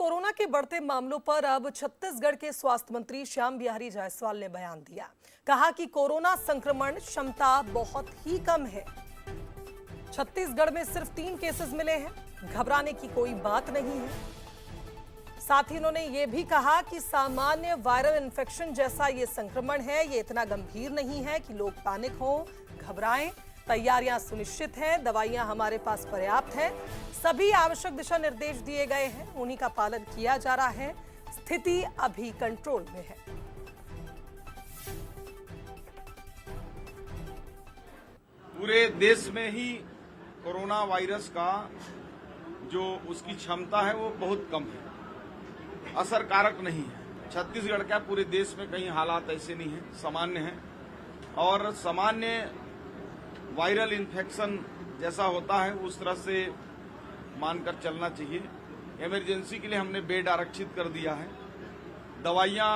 Corona के बढ़ते मामलों पर अब छत्तीसगढ़ के स्वास्थ्य मंत्री श्याम बिहारी जायसवाल ने बयान दिया। कहा कि कोरोना संक्रमण क्षमता बहुत ही कम है। छत्तीसगढ़ में सिर्फ 3 केसेस मिले हैं, घबराने की कोई बात नहीं है। साथ ही उन्होंने ये भी कहा कि सामान्य वायरल इन्फेक्शन जैसा ये संक्रमण है, ये इतना गंभीर नहीं है कि लोग पैनिक हों, घबराएं। तैयारियां सुनिश्चित हैं, दवाइयां हमारे पास पर्याप्त हैं, सभी आवश्यक दिशा निर्देश दिए गए हैं, उन्हीं का पालन किया जा रहा है। स्थिति अभी कंट्रोल में है। पूरे देश में ही कोरोना वायरस का जो उसकी क्षमता है वो बहुत कम है, असरकारक नहीं है। छत्तीसगढ़ का पूरे देश में कहीं हालात ऐसे नहीं है, सामान्य है। और सामान्य वायरल इन्फेक्शन जैसा होता है उस तरह से मानकर चलना चाहिए। इमरजेंसी के लिए हमने बेड आरक्षित कर दिया है, दवाइयां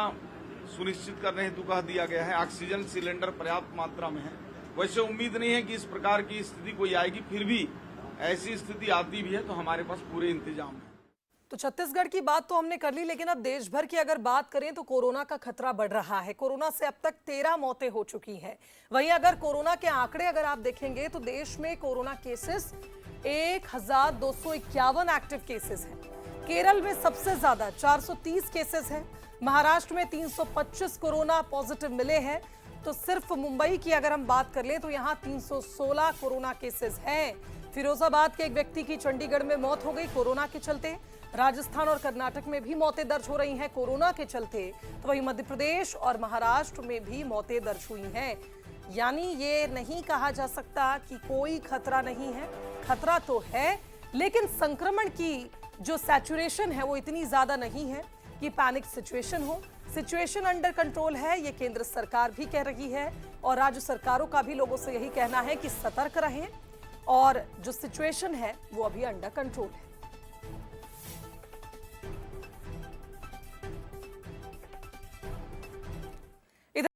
सुनिश्चित करने हेतु कह दिया गया है, ऑक्सीजन सिलेंडर पर्याप्त मात्रा में है। वैसे उम्मीद नहीं है कि इस प्रकार की स्थिति कोई आएगी, फिर भी ऐसी स्थिति आती भी है तो हमारे पास पूरे इंतजाम है। तो छत्तीसगढ़ की बात तो हमने कर ली, लेकिन अब देश भर की अगर बात करें तो कोरोना का खतरा बढ़ रहा है। कोरोना से अब तक 13 मौतें हो चुकी हैं। वहीं अगर कोरोना के आंकड़े अगर आप देखेंगे तो देश में कोरोना केसेस 1251 एक्टिव केसेस हैं। केरल में सबसे ज्यादा 430 केसेस हैं। महाराष्ट्र में 325 कोरोना पॉजिटिव मिले हैं। तो सिर्फ मुंबई की अगर हम बात कर ले तो यहाँ 316 कोरोना केसेस हैं। फिरोजाबाद के एक व्यक्ति की चंडीगढ़ में मौत हो गई कोरोना के चलते। राजस्थान और कर्नाटक में भी मौतें दर्ज हो रही हैं कोरोना के चलते। तो वहीं मध्य प्रदेश और महाराष्ट्र में भी मौतें दर्ज हुई हैं। यानी ये नहीं कहा जा सकता कि कोई खतरा नहीं है, खतरा तो है, लेकिन संक्रमण की जो सैचुरेशन है वो इतनी ज्यादा नहीं है कि पैनिक सिचुएशन हो। सिचुएशन अंडर कंट्रोल है, ये केंद्र सरकार भी कह रही है और राज्य सरकारों का भी लोगों से यही कहना है कि सतर्क रहें और जो सिचुएशन है वो अभी अंडर कंट्रोल है।